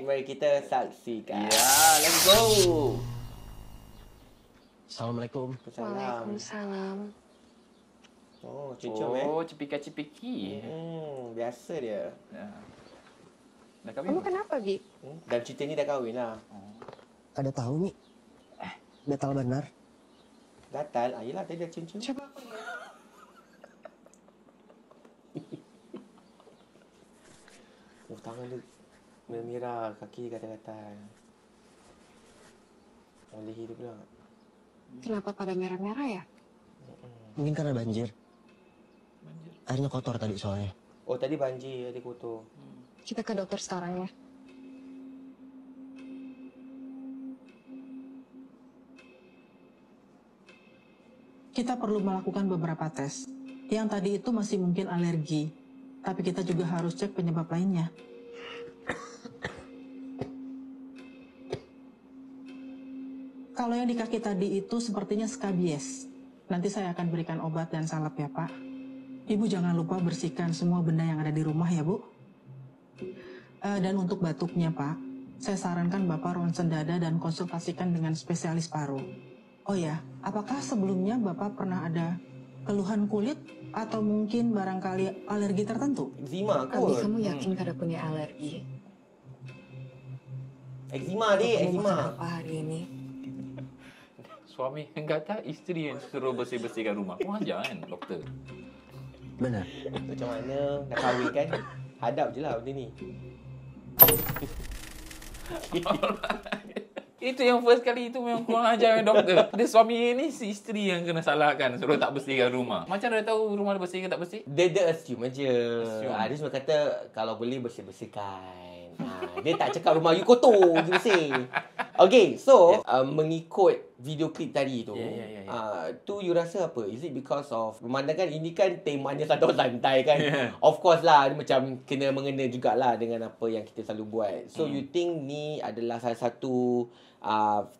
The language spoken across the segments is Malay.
Mari kita saksikan. Ya, let's go. Assalamualaikum. Waalaikumsalam. Oh, cucum Oh, cepika-cepiki. biasa dia. Ya. Dah kahwin? Kamu kenapa, Bi? Dan cerita ni dah kahwin lah. Ada tahu nih? Gatal benar. Gatal? Yelah tadi dah cium-cium. Coba aku lihat. Tangan dia merah, kaki gatal-gatal. Leher dia pula. Kenapa pada merah-merah ya? Mungkin karena banjir. Airnya kotor tadi soalnya. Oh, tadi banjir, ada kotor. Kita ke dokter sekarang ya. Kita perlu melakukan beberapa tes. Yang tadi itu masih mungkin alergi, tapi kita juga harus cek penyebab lainnya. Kalau yang di kaki tadi itu sepertinya skabies. Nanti saya akan berikan obat dan salep ya, Pak. Ibu jangan lupa bersihkan semua benda yang ada di rumah ya, Bu. Dan untuk batuknya, Pak, saya sarankan Bapak ronsen dada dan konsultasikan dengan spesialis paru. Oh ya, apakah sebelumnya Bapak pernah ada keluhan kulit atau mungkin barangkali alergi tertentu? Eczema Abi, kot. kamu yakin kada punya alergi? Eczema dia, Kamu eczema. makan apa hari ini? Suami yang kata isteri yang suruh bersih-bersihkan rumah. Kau ajar kan, doktor? Benar. Macam mana, dah kahwin kan? Hadap je lah benda ni. Itu yang first kali itu memang kurang ajar dengan doktor. Dia suami ni si isteri yang kena salahkan suruh tak bersihkan rumah. Macam mana dia tahu rumah dia bersih ke tak bersih? Dia assume je. Assume. Dia cuma kata kalau boleh bersih-bersihkan. Dia tak cakap rumah you kotor je bersih. Okay, so mengikut video klip tadi tu, tu you rasa apa? Is it because of memandangkan ini kan temanya santai-santai kan? Of course lah, dia macam kena mengena jugalah dengan apa yang kita selalu buat. So you think ni adalah salah satu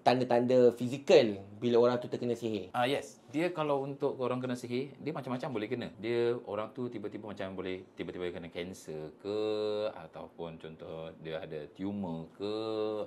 tanda-tanda fizikal bila orang tu terkena sihir? Yes. Dia kalau untuk orang kena sihir, dia macam-macam boleh kena. Dia orang tu tiba-tiba macam boleh tiba-tiba kena kanser ke, ataupun contoh dia ada tumor ke,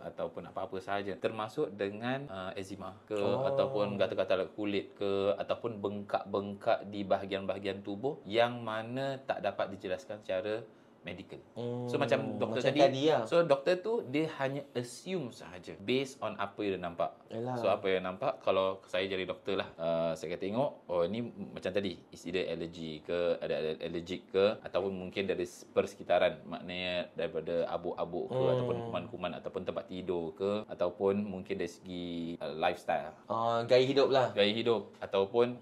ataupun apa-apa sahaja. Termasuk dengan eczema ke, ataupun gatal-gatal kulit ke, ataupun bengkak-bengkak di bahagian-bahagian tubuh yang mana tak dapat dijelaskan secara medical. So macam doktor macam tadi lah. So doktor tu dia hanya assume sahaja based on apa yang dia nampak. Yalah. So apa yang nampak, kalau saya jadi doktor lah, saya akan tengok, oh ni macam tadi, is either allergy ke, ada allergic ke, ataupun mungkin dari persekitaran, maknanya daripada abuk-abuk ke, ataupun kuman-kuman, ataupun tempat tidur ke, ataupun mungkin dari segi lifestyle, Gaya hidup lah. gaya hidup, ataupun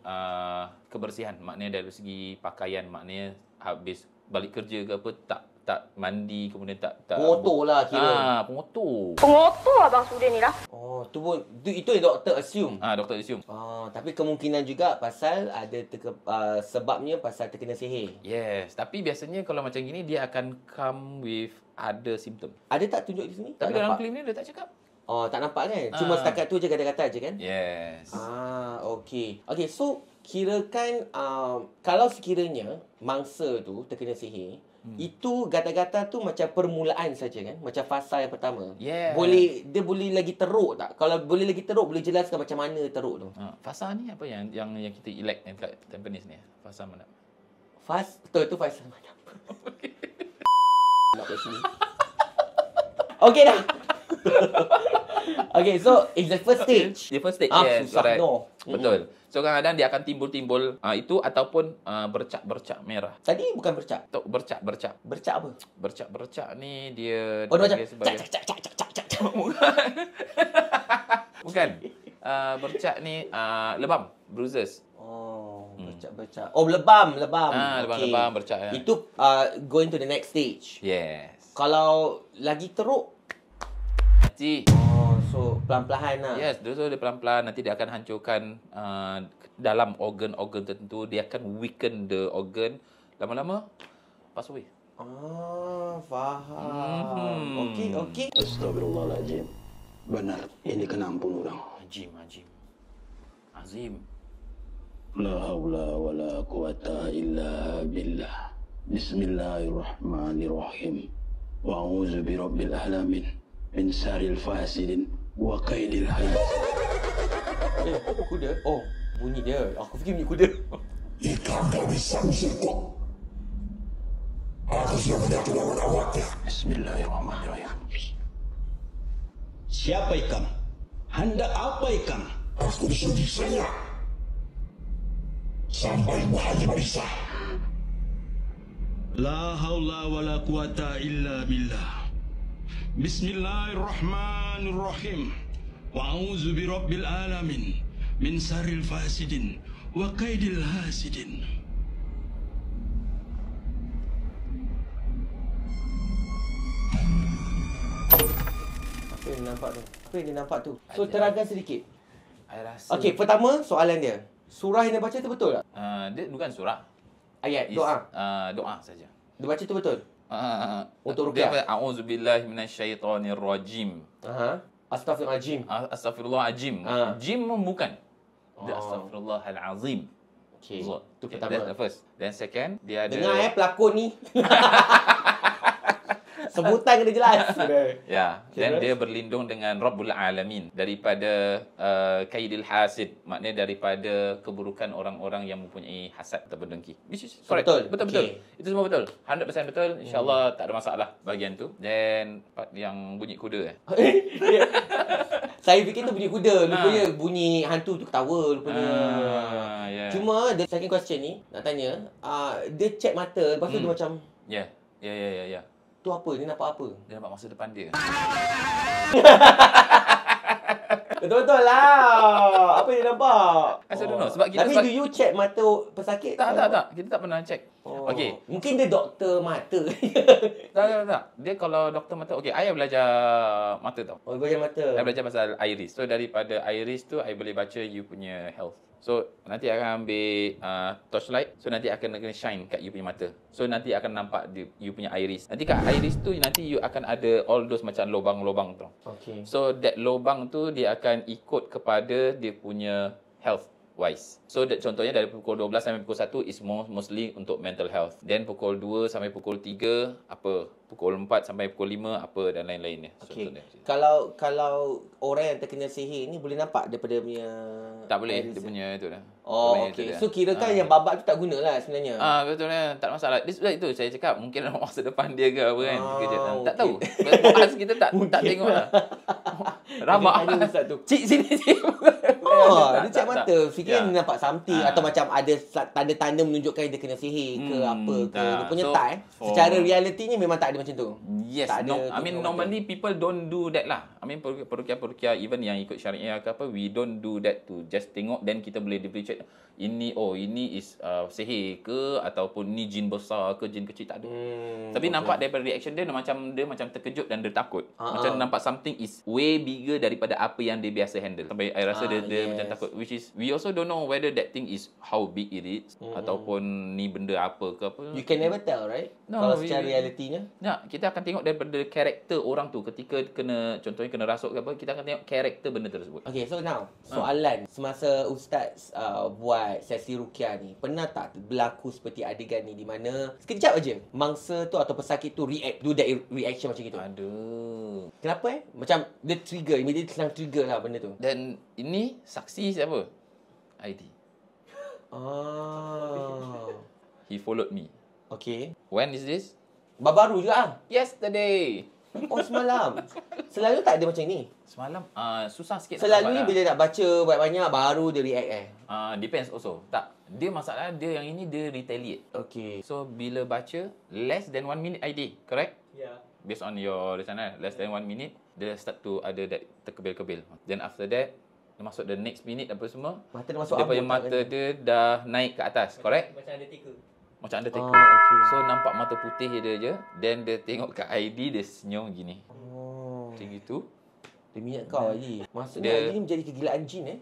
kebersihan, maknanya dari segi pakaian, maknanya habis balik kerja ke apa, tak mandi, kemudian tak Pengotor lah kira. Pengotor. Pengotor abang sudah ni lah. Oh, tu pun itu yang doktor assume. Doktor assume. Tapi kemungkinan juga pasal ada sebabnya pasal terkena sihir. Yes, tapi biasanya kalau macam gini dia akan come with other symptom. Ada tak tunjuk di sini? Tapi Tak dalam nampak? klip ni dia tak cakap. Oh, tak nampak kan? Cuma setakat tu je kata-kata je kan? Yes. Okey. Okey, so kirakan kalau sekiranya mangsa tu terkena sihir, itu gata-gata tu macam permulaan saja kan? Macam fasa yang pertama. Yeah. Dia boleh lagi teruk tak? Kalau boleh lagi teruk, boleh jelaskan macam mana teruk tu? Fasa ni apa yang kita elect dekat Tampines ni? Fasa mana? Betul tu fasa mana? Nak kat sini. Okey dah. Okay, so it's the first stage. The first stage, yes. Susah Correct. no. Betul. So kadang-kadang dia akan timbul-timbul itu, ataupun bercak-bercak merah. Tadi bukan bercak. Bercak-bercak. Bercak apa? Bercak-bercak ni dia Oh, dia macam sebagai cak. bukan. Bercak ni lebam, bruises. Oh, bercak. Oh, lebam. Lebam-lebam bercak. Ya. Itu going to the next stage. Yes. Kalau lagi teruk, Mati. oh, so pelan-pelan lah. Yes, so dia pelan-pelan nanti dia akan hancurkan dalam organ-organ tertentu, dia akan weaken the organ, lama-lama pass away. Faham. Okey. Astagfirullahaladzim. Benar, ini kena ampun orang. Azim. La haula wa la quwata illa billah. Bismillahirrahmanirrahim. Wa a'udzu birabbil alamin. min syarril fasidin wa kaidil hayy. Kuda? Oh, bunyi dia. Aku fikir bunyi kuda. Bismillahirrahmanirrahim. Siapa ikam? Hendak apa ikam? Aku disuruh saya sampai bahagia bisa. La haula wala quwata illa billah. Bismillahirrahmanirrahim. Wa a'udzu birabbil alamin min syarril fasidin wa kaidil hasidin. Apa yang dia nampak tu? Apa yang dia nampak tu? So, terangkan sedikit. I rasa Okey, pertama soalan dia. Surah yang dia baca tu betul tak? dia bukan surah. Ayat, Is, doa. doa saja. Dia baca tu betul? Untuk Dia ruqyah. apa? A'udzubillahi minasyaitonirrajim. Astaghfirullahaladzim. Astaghfirullahalazim. Jim bukan. Dia astaghfirullahalazim. Okey, So, tu okay, pertama. that's the first. Then second, dia ada Dengar pelakon ni. Sebutan kena jelas. Ya, Okay, dan terus? dia berlindung dengan Rabbul Alamin daripada kaidil hasid, maknanya daripada keburukan orang-orang yang mempunyai hasad atau dengki. Which is correct. Betul. Betul. Okay. Itu semua betul. 100% betul. InsyaAllah tak ada masalah bahagian tu. Then part yang bunyi kuda Saya fikir tu bunyi kuda. Rupanya bunyi hantu tu ketawa rupanya. yeah. Cuma the second question ni nak tanya, dia check mata, lepas tu dia macam Ya. tu apa? Dia nampak apa? Dia nampak masa depan dia. Betul-betul lah. Apa dia nampak? I don't know. Sebab kita Tapi do you check mata pesakit? Tak. Kita tak pernah check. Oh. Okey. Mungkin dia doktor mata. Tak. Dia kalau doktor mata, okey, I belajar mata tau. Oh, belajar mata. I belajar pasal iris. So daripada iris tu I boleh baca you punya health. So nanti akan ambil torchlight. So nanti akan kena shine kat you punya mata. So nanti akan nampak you punya iris. Nanti kat iris tu nanti you akan ada all those macam lubang-lubang tu. Okay. So that lubang tu dia akan ikut kepada dia punya health wise. So contohnya dari pukul 12 sampai pukul 1 is mostly untuk mental health. Then pukul 2 sampai pukul 3 apa? Pukul 4 sampai pukul 5 apa dan lain-lainnya. Okay. Contohnya. Kalau orang yang terkena sihir ni boleh nampak daripada punya Tak boleh iris dia punya itu dah. Oh, Dia punya okey. itu dah. So kirakan yang babak tu tak gunalah sebenarnya. Betul lah. Tak ada masalah. Sebab itu saya cakap mungkin masa depan dia ke apa kan. Kerja. Tak okey. tahu. Bahas kita tak tengok lah. Ramak. Ada ustaz tu. Cik sini cik. Dia cek mata. Fikir Ya. dia nampak something atau macam ada tanda-tanda menunjukkan dia kena sihir ke apa ke. tak. Rupanya So, tak Secara realitinya memang tak ada macam tu. Yes, Tak ada I mean tutup normally people don't do that lah. I mean perukia-perukia even yang ikut syariah ke apa, we don't do that to just tengok then kita boleh differentiate ini is sihir ke ataupun ni jin besar ke jin kecil, tak ada. Tapi nampak daripada reaction dia macam terkejut dan dia takut. Macam nampak something is way bigger daripada apa yang dia biasa handle. Sampai I rasa dia macam takut, which is we also don't know whether that thing is how big it is ataupun ni benda apa ke apa. You can never tell, right? No, Kalau secara realitinya. Ya, kita akan tengok daripada karakter orang tu ketika contohnya kena rasuk ke apa, kita akan tengok karakter benda tersebut. Okay, so now soalan semasa Ustaz buat sesi ruqyah ni, pernah tak berlaku seperti adegan ni di mana sekejap aja mangsa tu atau pesakit tu do that reaction macam gitu? Aduh. Kenapa Macam dia trigger, immediately senang trigger lah benda tu. Dan ini saksi siapa? ID. He followed me. Okay. When is this? Baru juga ah. Yesterday. Oh, semalam. Selalu tak ada macam ni. Semalam susah sikit. Selalunya bila nak baca banyak-banyak baru dia react depends also. Tak. Dia masalah dia yang ini dia retaliate. Okay. So bila baca less than 1 minute ID, correct? Yeah. Based on your sana, less than 1 minute, dia start to ada that terkebil-kebil. Then after that, dia masuk the next minute apa semua. Mata dia masuk dia punya abut mata tak kan? dia dah naik ke atas, correct? Macam ada tiga. Macam Undertaker. Okay. So nampak mata putih dia je. Then dia tengok kat ID, dia senyum gini. Macam gitu. Dia minyak kau lagi. Maksudnya Dia- ini menjadi kegilaan jin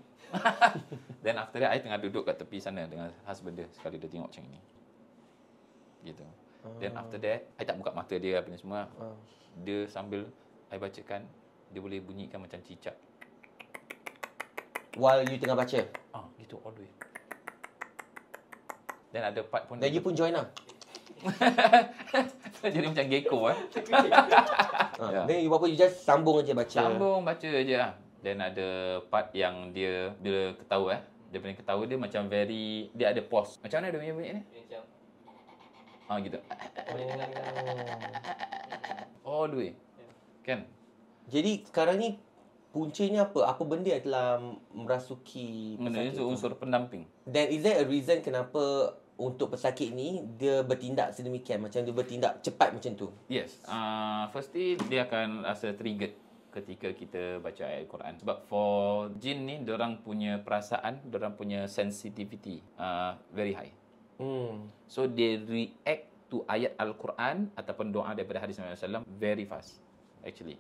Then after that, I tengah duduk kat tepi sana dengan husband dia. Sekali dia tengok macam ni. Gitu. Then after that, I tak buka mata dia apa ni semua. Dia sambil I bacakan, dia boleh bunyikan macam cicak. While you tengah baca. Gitu all the way. Dan ada part pun Dan you pun join lah. jadi macam gecko Then Then you buat apa? You just sambung aja baca. Sambung baca je lah. Then ada part yang dia ketawa Dia punya ketawa dia macam dia ada pause. Macam mana dia punya bunyi ni? Macam gitu. All the way. Kan? Jadi sekarang ni puncanya apa? Apa benda yang telah merasuki Mengenai unsur pendamping. Dan is there a reason kenapa untuk pesakit ni dia bertindak sedemikian, macam dia bertindak cepat macam tu? Yes. Firstly dia akan rasa triggered ketika kita baca ayat Al-Quran. Sebab for jin ni diorang punya perasaan, diorang punya sensitivity very high. So they react to ayat Al-Quran ataupun doa daripada hadis Nabi SAW very fast actually.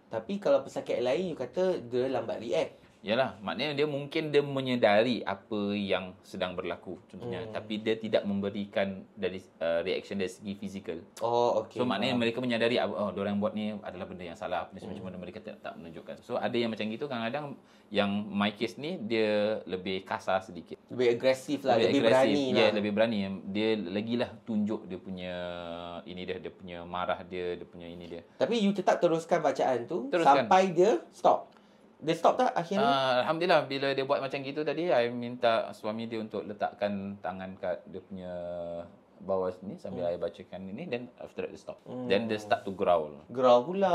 Tapi kalau pesakit lain you kata dia lambat react. Yalah, maknanya dia mungkin dia menyedari apa yang sedang berlaku contohnya, tapi dia tidak memberikan dari reaction dari segi fizikal. Oh, okey. So maknanya mereka menyadari diorang buat ni adalah benda yang salah, macam mana mereka tak menunjukkan. So ada yang macam gitu, kadang-kadang yang my case ni dia lebih kasar sedikit. Lebih agresif lah, lebih berani lah. Ya, lebih berani. Dia lagilah tunjuk dia punya dia punya marah dia punya ini dia. Tapi you tetap teruskan bacaan tu sampai dia stop. Dia stop tak akhirnya? Alhamdulillah, bila dia buat macam gitu tadi, I minta suami dia untuk letakkan tangan kat dia punya bawah sini sambil I bacakan ini, then after that dia stop. Then dia start to growl. Growl pula.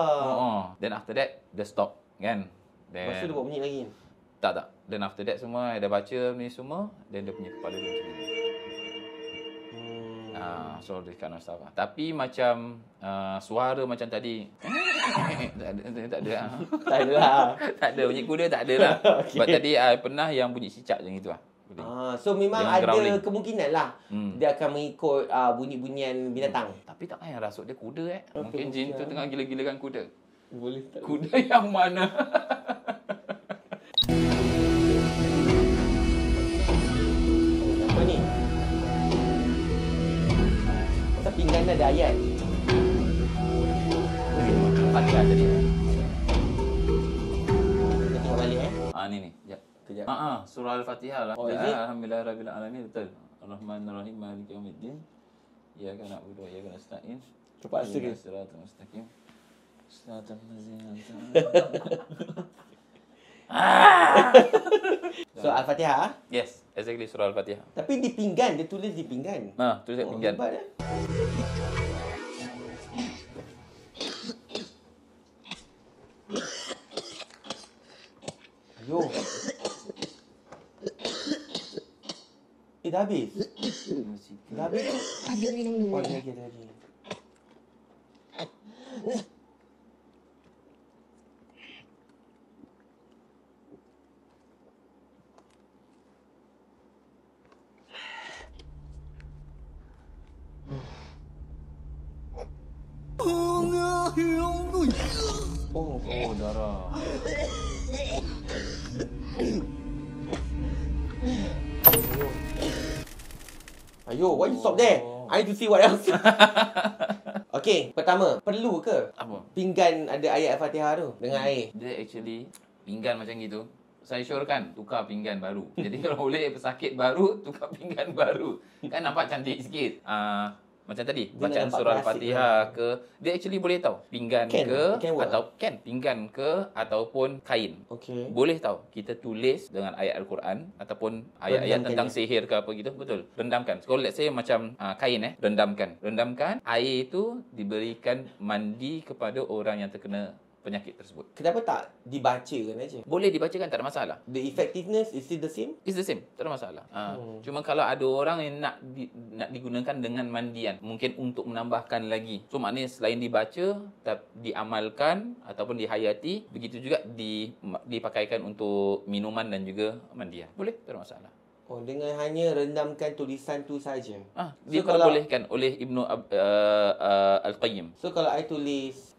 Then after that dia stop kan. Then lepas tu dia buat bunyi lagi. Tak. Then after that semua I dah baca ni semua, then dia punya kepala dia macam ni. So this kind of stuff lah. Tapi macam suara macam tadi tak ada lah. Tak ada bunyi kuda, tak ada lah. Sebab tadi I pernah yang bunyi cicak macam itu lah. So memang dengan ada growling. kemungkinan lah dia akan mengikut bunyi-bunyian binatang. Tapi takkan yang rasuk dia kuda Mungkin jin tu tengah gila-gilakan kuda. Boleh tak? Kuda yang mana? Apa ni? Pasal pinggan ada ayat. Fatihah tadi. Kita tengok balik Ni. Sekejap. Kejap. Surah Al-Fatihah lah. Oh, is it? Alhamdulillahirabbil alamin, betul. Ar-Rahmanir-Rahim, Maliki Yaumiddin. Iyyaka na'budu wa iyyaka nasta'in. Terpaksa ke? Shiratal mustaqim. Shiratal ladzina So Al-Fatihah. Yes, exactly surah Al-Fatihah. Tapi di pinggan, dia tulis di pinggan. Tulis kat pinggan. Hebat eh? Ayo. Dah habis? Dah habis tu? Ambil minum dulu. Ada lagi. Oh, darah. Ayo, why you stop there? I need to see what else. Okay, pertama, perlu ke Apa? pinggan ada ayat Al-Fatihah tu dengan air? Dia actually pinggan macam gitu. Saya syorkan tukar pinggan baru. Jadi kalau boleh pesakit baru, tukar pinggan baru. Kan nampak cantik sikit. Macam tadi, Dia bacaan nampak surah klasik Al-Fatihah ke, dia actually boleh tahu pinggan Can work. atau pinggan ke ataupun kain. Okay. Boleh tahu kita tulis dengan ayat Al-Quran ataupun ayat-ayat Rendamkan tentang sihir ke apa gitu. Betul. Rendamkan. So let's say macam kain rendamkan. Air itu diberikan mandi kepada orang yang terkena penyakit tersebut. Kenapa tak dibacakan aja? Boleh dibacakan, tak ada masalah. The effectiveness is still the same? It's the same, tak ada masalah. Cuma kalau ada orang yang nak digunakan dengan mandian, mungkin untuk menambahkan lagi. So maknanya selain dibaca, diamalkan ataupun dihayati, begitu juga dipakaikan untuk minuman dan juga mandian. Boleh, tak ada masalah. Oh, dengan hanya rendamkan tulisan tu saja. Diperbolehkan oleh Ibnu Al-Qayyim. So kalau I tulis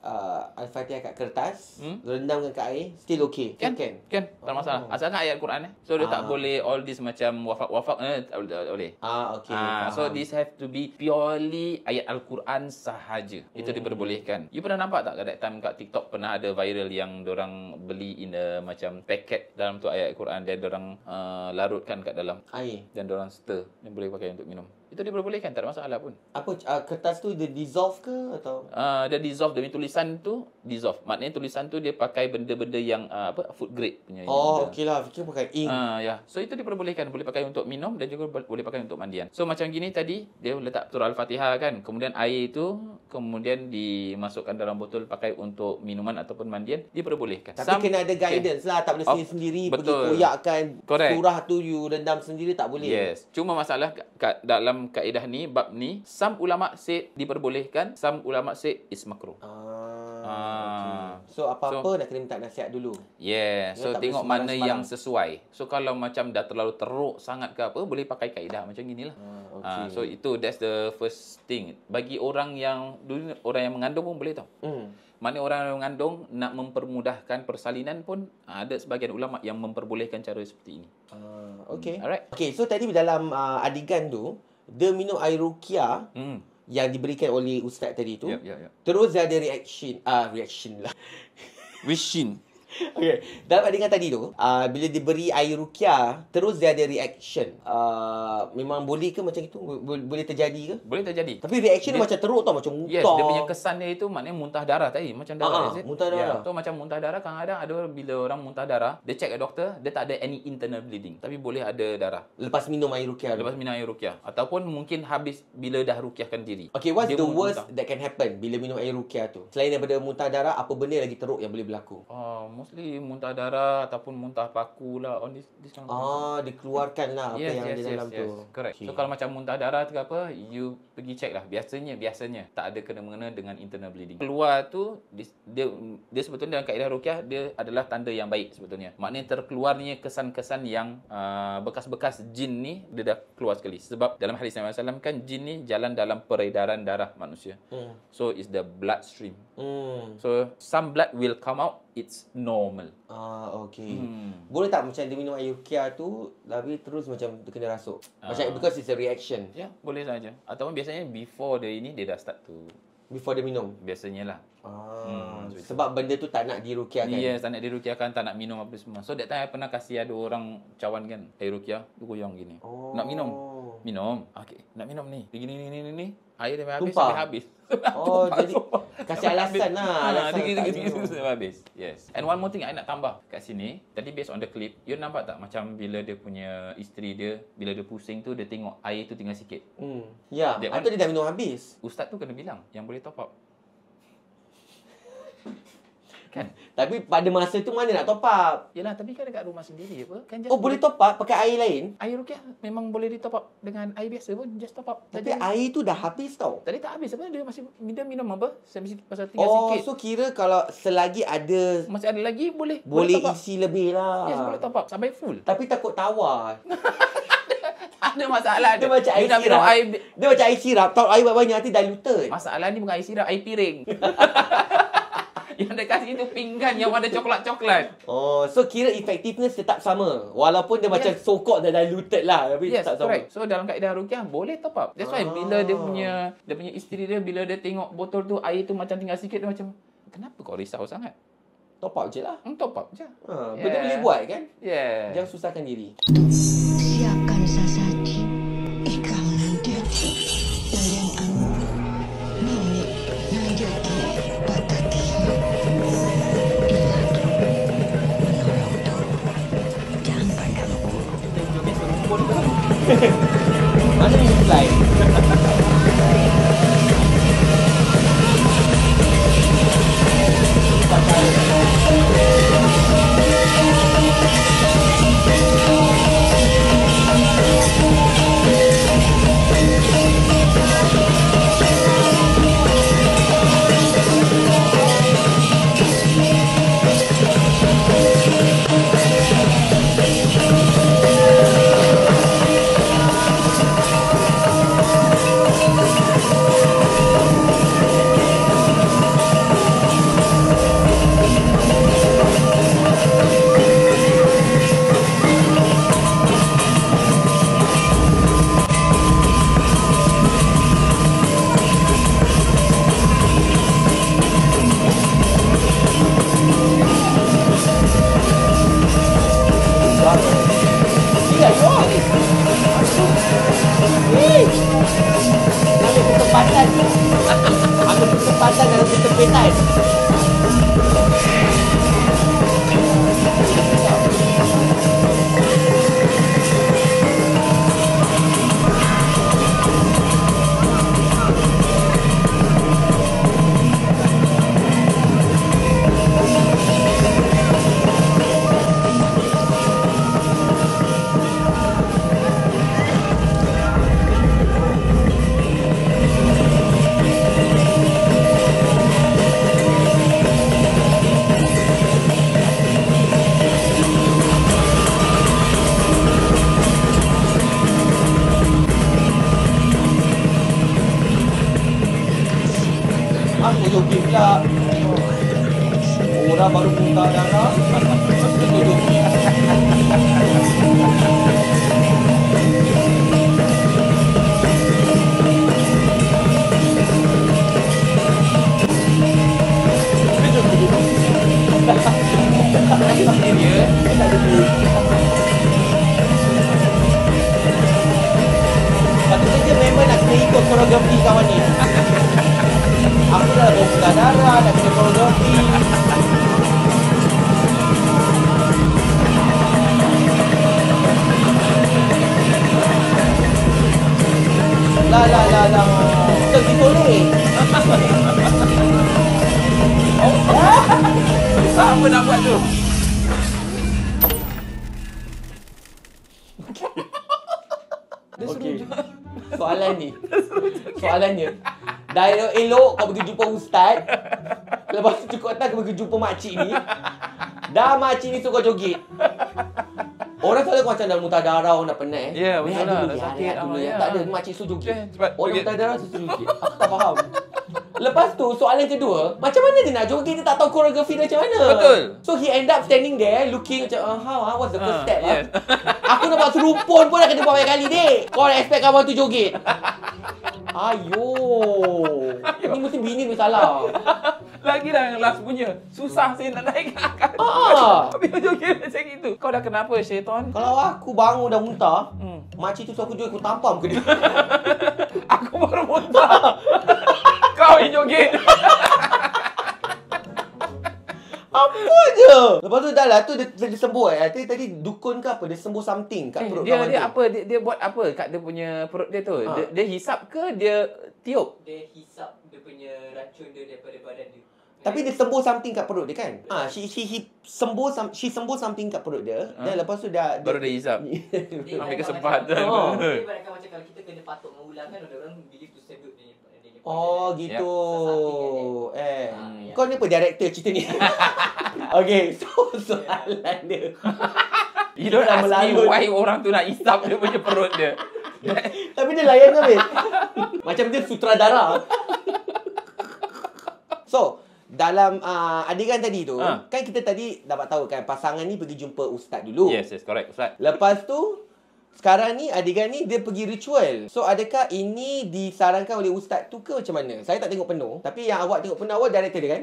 Al-Fatihah kat kertas, rendamkan kat air, still okay? Kan, tak ada masalah. Asalkan ayat Quran So dia tak boleh all this macam wafak tak boleh. Okay. So this have to be purely ayat Al-Quran sahaja. Itu diperbolehkan. You pernah nampak tak that time kat TikTok pernah ada viral yang dorang beli in a macam paket dalam tu ayat Al-Quran dan dorang larutkan kat dalam air. dan dorang stir dan boleh pakai untuk minum. Itu diperbolehkan, tak ada masalah pun. Apa kertas tu dia dissolve ke atau? Dia dissolve, demi tulisan tu dissolve. Maknanya tulisan tu dia pakai benda-benda yang food grade punya. Okeylah, fikir pakai ink. Ya. So itu diperbolehkan, boleh pakai untuk minum dan juga boleh pakai untuk mandian. So macam gini tadi, dia letak surah Al-Fatihah kan. Kemudian air itu kemudian dimasukkan dalam botol pakai untuk minuman ataupun mandian, diperbolehkan. Tapi kena ada guidance lah, tak boleh sendiri-sendiri pergi koyakkan surah tu you rendam sendiri, tak boleh. Yes. Cuma masalah dalam kaedah ni, bab ni, some ulama say diperbolehkan, some ulama say is makruh. Okay. So apa-apa nak kena minta nasihat dulu. So tengok mana yang sesuai. So kalau macam dah terlalu teruk sangat ke apa, boleh pakai kaedah macam ginilah. So itu that's the first thing. Bagi orang yang dulu orang yang mengandung pun boleh tahu. Mana orang yang mengandung nak mempermudahkan persalinan pun ada sebahagian ulama yang memperbolehkan cara seperti ini. Alright. Okay, so tadi dalam adegan tu dia minum air ruqyah yang diberikan oleh ustaz tadi tu. Terus dia ada reaction lah. Wishin. Okay. Dalam adegan tadi tu, bila diberi air ruqyah, terus dia ada reaction. Memang boleh ke macam itu? Boleh terjadi ke? Boleh terjadi. Tapi reaction dia macam teruk tau, macam muntah. Yes, dia punya kesan dia itu maknanya muntah darah tadi. Macam darah, muntah darah. So macam muntah darah, kadang-kadang ada bila orang muntah darah, dia check ke doktor, dia tak ada any internal bleeding. Tapi boleh ada darah. Lepas minum air ruqyah. Lepas minum air ruqyah. Ataupun mungkin habis bila dah ruqyahkan diri. Okay, what's the worst that can happen bila minum air ruqyah tu? Selain daripada muntah darah, apa benda lagi teruk yang boleh berlaku? Mostly muntah darah ataupun muntah paku lah. This kind of dikeluarkan lah apa yang ada dalam tu. Correct. Okay. So kalau macam muntah darah tu apa, you pergi check lah. Biasanya tak ada kena-mengena dengan internal bleeding. Keluar tu dia sebetulnya dalam kaedah ruqyah dia adalah tanda yang baik sebetulnya. Maknanya terkeluarnya kesan-kesan yang bekas-bekas jin ni dia dah keluar sekali. Sebab dalam hadis Nabi SAW kan jin ni jalan dalam peredaran darah manusia. So it's the bloodstream. So some blood will come out, it's normal. Okay. Boleh tak macam dia minum air ruqyah tu tapi terus macam dia kena rasuk? Macam because it's a reaction. Ya, boleh saja. Ataupun biasanya before dia dah start tu. Before dia minum? Biasanya lah. Sebab benda tu tak nak diruqyahkan. Yes, tak nak diruqyahkan, tak nak minum apa semua. So that time I pernah kasih ada orang cawan kan air ruqyah, tu goyang gini. Nak minum. Okay, nak minum ni. Dia gini ni. Air dia habis sampai habis. Jadi kasih alasan lah. Sampai habis. Yes. And one more thing I nak tambah kat sini. Tadi based on the clip, you nampak tak macam bila dia punya isteri dia, bila dia pusing tu, dia tengok air tu tinggal sikit. Ya, atau dia dah minum habis. Ustaz tu kena bilang yang boleh top up. Kan? Tapi pada masa tu mana nak top up? Yalah, tapi kan dekat rumah sendiri apa? Kan boleh top up pakai air lain? Air ruqyah memang boleh di top up dengan air biasa pun, just top up. Tapi air tu dah habis tau. Tadi tak habis apa? Dia masih minum apa? Pasal tinggal sikit. So kira kalau selagi ada masih ada lagi boleh isi lebih lah. Yes, boleh top up sampai full. Tapi takut tawar. Ada masalah. Dia macam air sirap. Dia macam air sirap. Tahu air banyak nanti diluted. Masalah ni bukan air sirap, air piring. Yang dekat sini tu pinggan yang ada coklat-coklat. So kira effectiveness tetap sama. Walaupun dia macam so-called dah diluted lah. Tapi tak sama. Correct. So dalam kaedah ruqyah boleh top up. That's why bila dia punya isteri dia, bila dia tengok botol tu, air tu macam tinggal sikit, dia macam, kenapa kau risau sangat? Top up je lah. Top up je. Benda boleh buat kan? Yeah. Jangan susahkan diri. Siapkan sesaji. Ikan nanti. Dan anu. Mimi. Nanjaki. Patati. Ingat. Menolong tu. Jangan pandang buruk. Mana ni slide? Orang baru muntah darah. Patutnya dia memang nak kena ikut koreografi kawan ni. Aku dah muntah darah, nak kena koreografi. Lah. Pergi boleh. Apa nak buat tu? Okey. Soalannya. Dah elok kau pergi jumpa ustaz. Lepas tu cukup datang kau pergi jumpa makcik ni. Dah makcik ni suruh kau joget. Orang selalu macam dah muntah darah, orang dah penat. Ya, betul lah. Dah sakit dulu. Ya. Tak ada, makcik suruh joget. Cepat Orang joget. muntah darah suruh joget. Aku tak faham. Lepas tu, soalan kedua, macam mana dia nak joget? Dia tak tahu koreografi dia macam mana. Betul. So, he end up standing there, looking macam, what's the first step? Yes. Aku nak buat serumpun pun dah kena buat banyak kali, dek. Kau nak expect kawan tu joget. Ayo. Ini mesti bini ni salah. Lagi dah yang last punya. Susah saya nak naik ke atas. Habis joget macam itu. Kau dah kenapa, syaitan? Kalau aku bangun dah muntah, makcik tu suruh aku joget, aku tampar muka dia. Aku baru muntah. Kau yang joget. Apa je? Lepas tu dah lah tu dia sembuh Tadi dukun ke apa? Dia sembuh something kat perut kawan dia tu. apa? Dia buat apa kat dia punya perut dia tu? Dia hisap ke dia tiup? Dia hisap dia punya racun dia daripada badan dia. Tapi dia sembuh something kat perut dia kan? She sembuh something kat perut dia. Dan lepas tu dah Baru dia hisap. Ambil kesempatan. Dia ibaratkan macam kalau kita kena patuk mengulang kan, orang believe to sedut dia. Oh gitu. Kau ni apa director cerita ni? Okay, so soalan dia. You don't ask me why orang tu nak hisap dia punya perut dia. Tapi dia layan habis. Macam dia sutradara. So, dalam adegan tadi tu, kan kita tadi dapat tahu kan pasangan ni pergi jumpa ustaz dulu. Yes, correct, ustaz. Lepas tu sekarang ni adegan ni dia pergi ritual. So adakah ini disarankan oleh ustaz tu ke macam mana? Saya tak tengok penuh. Tapi yang awak tengok penuh, awak director dia kan?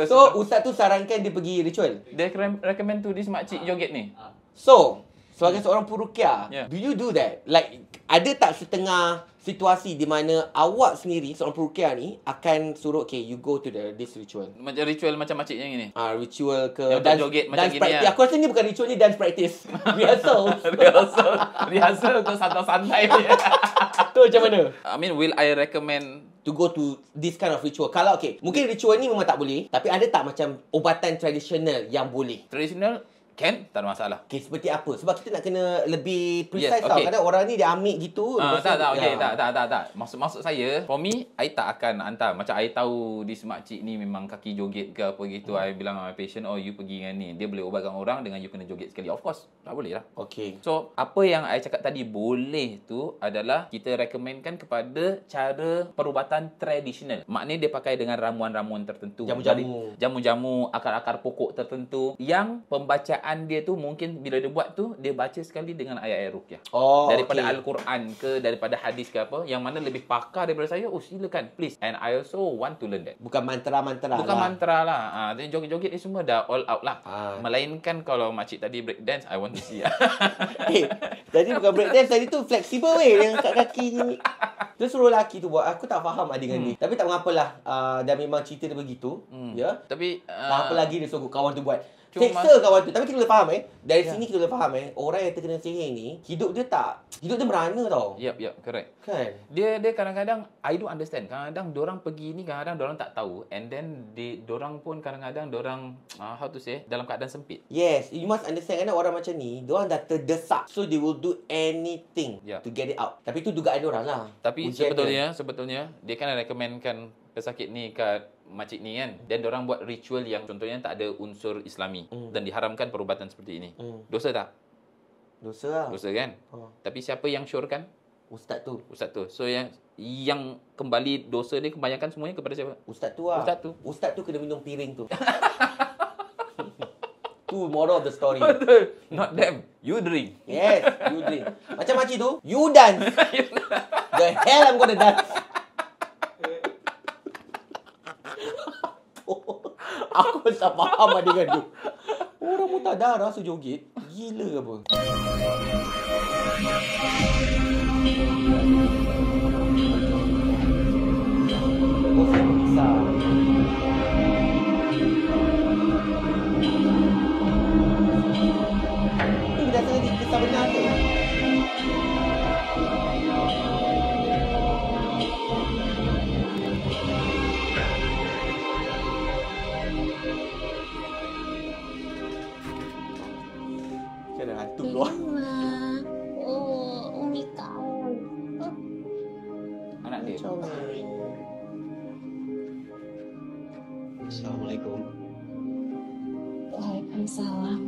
So ustaz tu sarankan dia pergi ritual. Dia recommend to this makcik joget ni. So sebagai seorang perukia, Yeah. do you do that? Like, ada tak setengah situasi di mana awak sendiri, seorang perukia ni, akan suruh, okay, you go to this ritual. Macam ritual macam makcik yang ni. Ritual ke Yang untuk joget macam dance gini practice. lah. Aku rasa ni bukan ritual, ni dance practice. Rehearsal. Rehearsal untuk santai-santai punya. Tu macam mana? I mean, will I recommend To go to this kind of ritual? Kalau okay, mungkin ritual ni memang tak boleh, tapi ada tak macam ubatan tradisional yang boleh? traditional? Can, tak ada masalah. Okay, seperti apa? Sebab kita nak kena lebih precise Yes, tau. okay. Kadang orang ni dia ambil gitu. lepas tu- Tak. Maksud saya, for me, I tak akan hantar. Macam I tahu this makcik ni memang kaki joget ke apa gitu. I bilang sama my patient, you pergi dengan ni. Dia boleh ubatkan orang dengan you kena joget sekali. Of course, tak boleh lah. Okay. So, apa yang I cakap tadi boleh tu adalah kita recommendkan kepada cara perubatan tradisional. Maknanya dia pakai dengan ramuan-ramuan tertentu. Jamu-jamu. Jamu-jamu, akar-akar pokok tertentu. Yang pembacaan dia tu mungkin bila dia buat tu, dia baca sekali dengan ayat-ayat ruqyah. Daripada okay. Al-Quran ke, daripada hadis ke apa. Yang mana lebih pakar daripada saya, silakan, please. And I also want to learn that. Bukan mantra-mantra Bukan lah. mantra lah. Dia joget-joget ni semua dah all out lah. Ah. Melainkan kalau makcik tadi break dance, I want to see. Tadi bukan breakdance, tadi tu flexible yang kat kaki ni. Dia suruh lelaki tu buat. Aku tak faham adegan ni. Tapi tak mengapalah. Dan memang cerita dia begitu. Ya. Tapi Tak apa lagi dia suruh kawan tu buat. Cuma- Seksa kawan tu. Tapi kita boleh faham dari sini kita boleh faham orang yang terkena sihir ni, hidup dia merana tau. Yup, correct. Kan? Dia kadang-kadang I do understand. Kadang-kadang dorang pergi ni, kadang-kadang dorang tak tahu, and then dorang pun kadang-kadang dorang how to say, dalam keadaan sempit. Yes, you must understand kan orang macam ni, diorang dah terdesak. So they will do anything Yeah. to get it out. Tapi tu dugaan diorang lah. Tapi Ujian sebetulnya dia kan recommendkan pesakit ni kat makcik ni kan, dan dorang buat ritual yang contohnya tak ada unsur Islami dan diharamkan perubatan seperti ini. Dosa tak? Dosa lah. Dosa kan? Tapi siapa yang syorkan? Ustaz tu. Ustaz tu. So yang kembali dosa dia kebanyakan semuanya kepada siapa? Ustaz tu lah. Ustaz tu. Ustaz tu kena minum piring tu. Tu moral of the story. Betul. Not them. You drink. Yes, you drink. Macam makcik tu, you dance. The hell I'm gonna dance. Aku tak faham dengan dia. Orang pun tak ada rasa joget. Gila ke apa? Oh, besar. Ini berdasarkan kisah benar ke? Macam ada hantu keluar. Oh, Umi tahu. Anak dia. Assalamualaikum. Waalaikumsalam.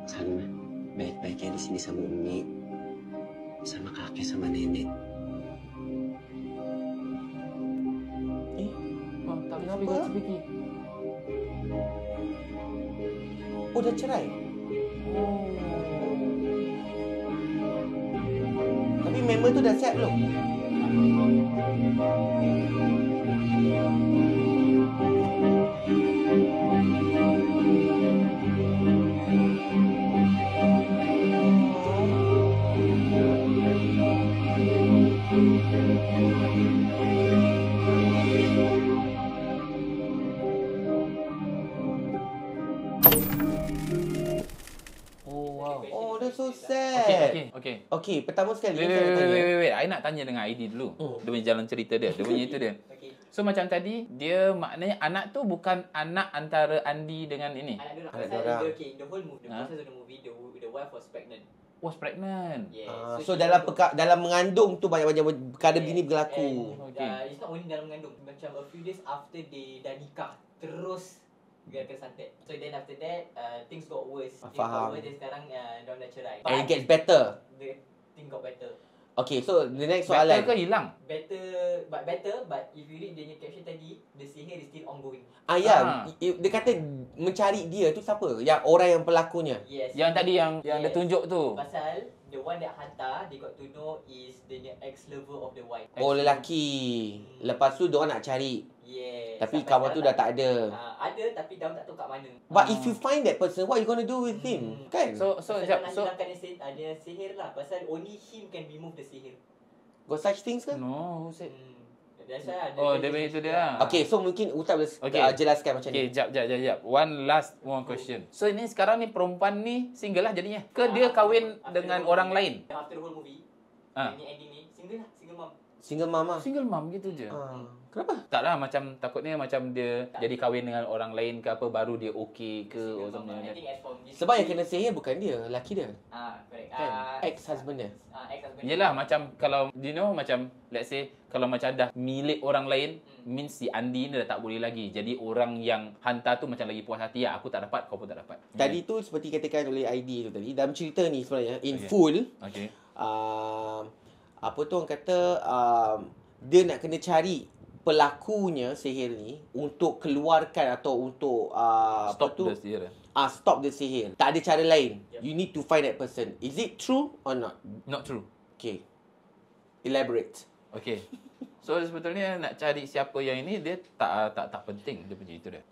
Salma, baik-baiknya di sini sama Umi, sama kakek, sama nenek. Tak kenapa kau terfikir? Oh, dah cerai? Tapi member tu dah siap belum? Oh, that's so sad. Okay, pertama sekali saya nak tanya. Wait. I nak tanya dengan ID dulu. Dia punya jalan cerita dia. Dia punya itu dia. So macam tadi, dia maknanya anak tu bukan anak antara Andi dengan ini. Anak diorang. Okay, the whole movie, the process of the movie, the wife was pregnant. Was pregnant. Yeah. So dalam mengandung tu banyak-banyak perkara begini berlaku. It's not only dalam mengandung. Macam a few days after they dah nikah, terus dia kena santet. So then after that, things got worse. Faham. Then sekarang diorang dah cerai. And it gets better. The thing got better. Okay, so the next Better soalan. ke hilang? Better, but if you read the caption tadi, the sihir is still ongoing. Ya, dia kata mencari dia tu siapa? Yang orang yang pelakunya. Yes. Yang tadi yang dia tunjuk tu. Pasal the one that hantar, they got to know is the ex-lover of the wife. Oh, lelaki. Lepas tu diorang nak cari. Yes. Tapi Sampai kawan tu dah sekarang tak ada. Ada tapi diorang tak tahu kat mana. But if you find that person, what you gonna do with him? Kan? So Pasal sekejap. nak So hilangkan dia sihir lah. Pasal only him can remove the sihir. Got such things ke? no, who said? That's why Oh, dia punya itu dia lah. Okay, so mungkin Ustaz boleh jelaskan macam Okay, ni. jap. One question. So ini sekarang ni perempuan ni single lah jadinya? Ke dia kahwin dengan orang lain? After the whole movie, ni ending ni, single lah, single mom. Single mama. Single mom gitu je. Kenapa? Taklah macam takutnya macam dia jadi kahwin dengan orang lain ke apa baru dia okey ke Single atau mom, macam I mana. think as for this Sebab yang movie- kena sihir bukan dia, lelaki dia. Correct. Kan? Ex-husband dia. Ex-husband. Yelah macam kalau you know macam let's say kalau macam dah milik orang lain means si Andi ni dah tak boleh lagi. Jadi orang yang hantar tu macam lagi puas hati lah. Aku tak dapat, kau pun tak dapat. Tadi tu seperti katakan oleh ID tu tadi, dalam cerita ni sebenarnya in full, Okay. apa tu orang kata, dia nak kena cari pelakunya sihir ni untuk keluarkan atau untuk Stop apa tu? the sihir. Stop the sihir. Tak ada cara lain. You need to find that person. Is it true or not? Not true. Okay. Elaborate. Okay. So sebetulnya nak cari siapa yang ini dia tak penting dia punya itu dia.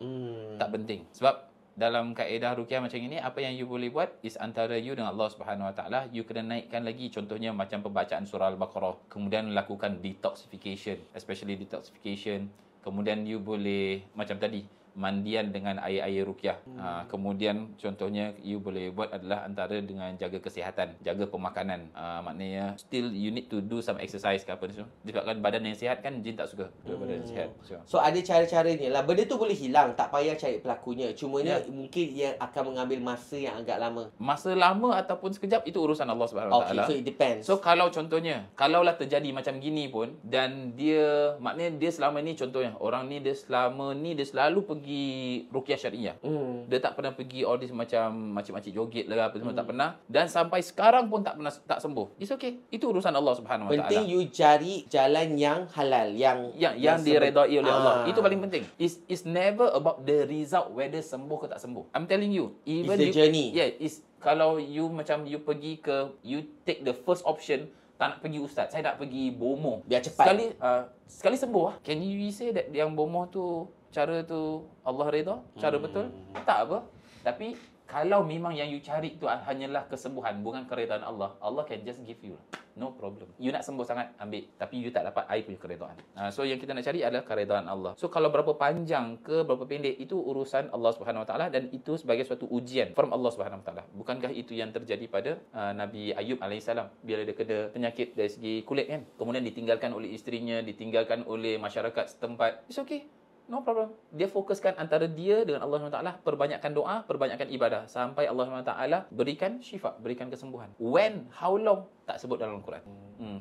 Tak penting. Sebab dalam kaedah ruqyah macam ini apa yang you boleh buat is antara you dengan Allah Subhanahu Wa Taala. You kena naikkan lagi contohnya macam pembacaan surah Al-Baqarah, kemudian lakukan detoxification, especially detoxification. Kemudian you boleh macam tadi mandian dengan air-air ruqyah. Kemudian contohnya you boleh buat adalah antara dengan jaga kesihatan, jaga pemakanan. Maknanya still you need to do some exercise ke apa ni semua. Disebabkan badan yang sihat kan jin tak suka. Badan yang sihat. So ada cara-caranya lah. Benda tu boleh hilang, tak payah cari pelakunya. Cumanya mungkin ia akan mengambil masa yang agak lama. Masa lama ataupun sekejap itu urusan Allah Subhanahu Wa Okay, Taala. so it depends. So kalau contohnya, kalaulah terjadi macam gini pun dan dia maknanya dia selama ni contohnya orang ni dia selama ni dia selalu pergi pergi ruqyah syariah. Dia tak pernah pergi all this macam makcik-makcik joget lah apa semua, tak pernah. Dan sampai sekarang pun tak pernah tak sembuh. It's okay. Itu urusan Allah Subhanahu Wa Taala. Penting you cari jalan yang halal, yang diredai oleh Allah. Itu paling penting. It's never about the result, whether sembuh ke tak sembuh. I'm telling you, even it's the journey. Yeah, kalau you macam you pergi ke, you take the first option, tak nak pergi ustaz, saya nak pergi bomoh. Biar cepat. Sekali sembuh lah. Can you say that yang bomoh tu, cara tu Allah redha? Cara betul? Tak apa. Tapi kalau memang yang you cari tu hanyalah kesembuhan, bukan keredaan Allah, Allah can just give you. No problem. You nak sembuh sangat, ambil. Tapi you tak dapat I punya keredaan. So yang kita nak cari adalah keredaan Allah. So kalau berapa panjang ke berapa pendek, itu urusan Allah Subhanahu Wa Taala, dan itu sebagai suatu ujian from Allah Subhanahu Wa Taala. Bukankah itu yang terjadi pada Nabi Ayub alaihissalam bila dia kena penyakit dari segi kulit kan? Kemudian ditinggalkan oleh isterinya, ditinggalkan oleh masyarakat setempat. It's okay. No problem. Dia fokuskan antara dia dengan Allah SWT, perbanyakkan doa, perbanyakkan ibadah sampai Allah SWT berikan syifa, berikan kesembuhan. When, how long, tak sebut dalam Al-Quran.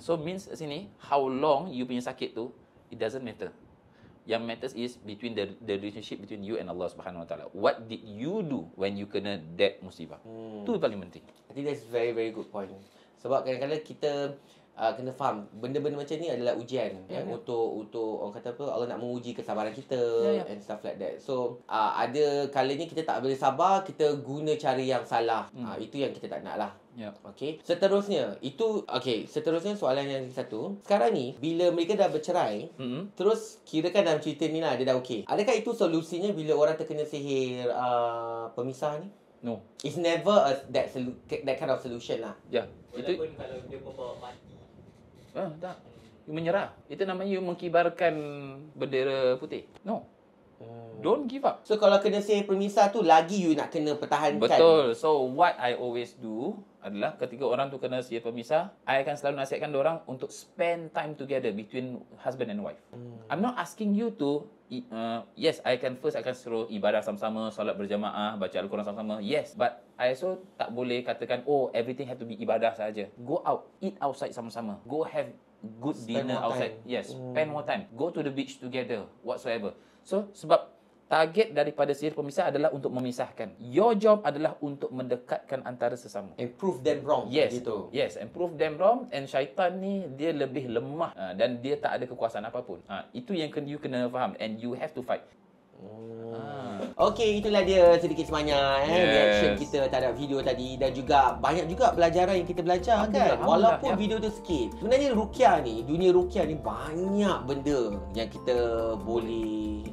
So means sini, how long you punya sakit tu, it doesn't matter. Yang matters is between the relationship between you and Allah Subhanahu Wa Taala. What did you do when you kena that musibah? Itu paling penting. I think that's very very good point. Sebab kadang-kadang kita kena faham benda-benda macam ni adalah ujian yang untuk orang kata apa, Allah nak menguji kesabaran kita and stuff like that. So ada kalanya kita tak boleh sabar, kita guna cara yang salah. Itu yang kita tak nak lah. Okay. Seterusnya seterusnya soalan yang satu. Sekarang ni bila mereka dah bercerai, terus kirakan dalam cerita ni lah dia dah okey. Adakah itu solusinya bila orang terkena sihir pemisah ni? No. It's never that kind of solution lah. Walaupun kalau dia membawa mati. Tak. You menyerah. Itu namanya you mengkibarkan bendera putih. No. Don't give up. So kalau kena sihir pemisah tu, lagi you nak kena pertahankan. Betul. So what I always do adalah ketika orang tu kena sihir pemisah, I akan selalu nasihatkan diorang untuk spend time together between husband and wife. I'm not asking you to yes, I akan suruh ibadah sama-sama, solat berjamaah, baca Al-Quran sama-sama. Yes, but I also tak boleh katakan everything have to be ibadah saja. Go out, eat outside sama-sama. Go have good dinner outside. Yes, spend more time. Go to the beach together, whatsoever. So sebab target daripada sihir pemisah adalah untuk memisahkan. Your job adalah untuk mendekatkan antara sesama. And prove them wrong. Yes, gitu. Yes, and prove them wrong. And syaitan ni dia lebih lemah dan dia tak ada kekuasaan apapun. Itu yang you kena faham, and you have to fight. Okey, itulah dia sedikit sebanyak reaction kita terhadap video tadi, dan juga banyak juga pelajaran yang kita belajar kan, walaupun video tu sikit. Sebenarnya ruqyah ni, dunia ruqyah ni banyak benda yang kita boleh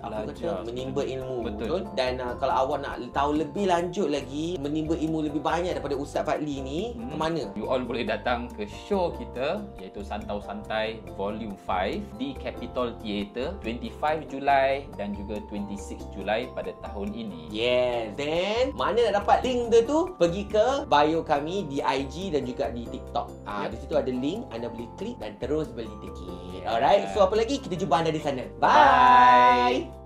menimba ilmu. Betul. Dan kalau awak nak tahu lebih lanjut lagi, menimba ilmu lebih banyak daripada Ustaz Fadli ni, ke mana? You all boleh datang ke show kita, iaitu Santau Santai Volume 5 di Capitol Theatre 25 Julai dan juga 26 Julai pada tahun ini. Yes. Then mana nak dapat link dia tu? Pergi ke bio kami di IG dan juga di TikTok. Di situ ada link, anda boleh klik dan terus beli tiket. Alright. So apa lagi? Kita jumpa anda di sana. Bye.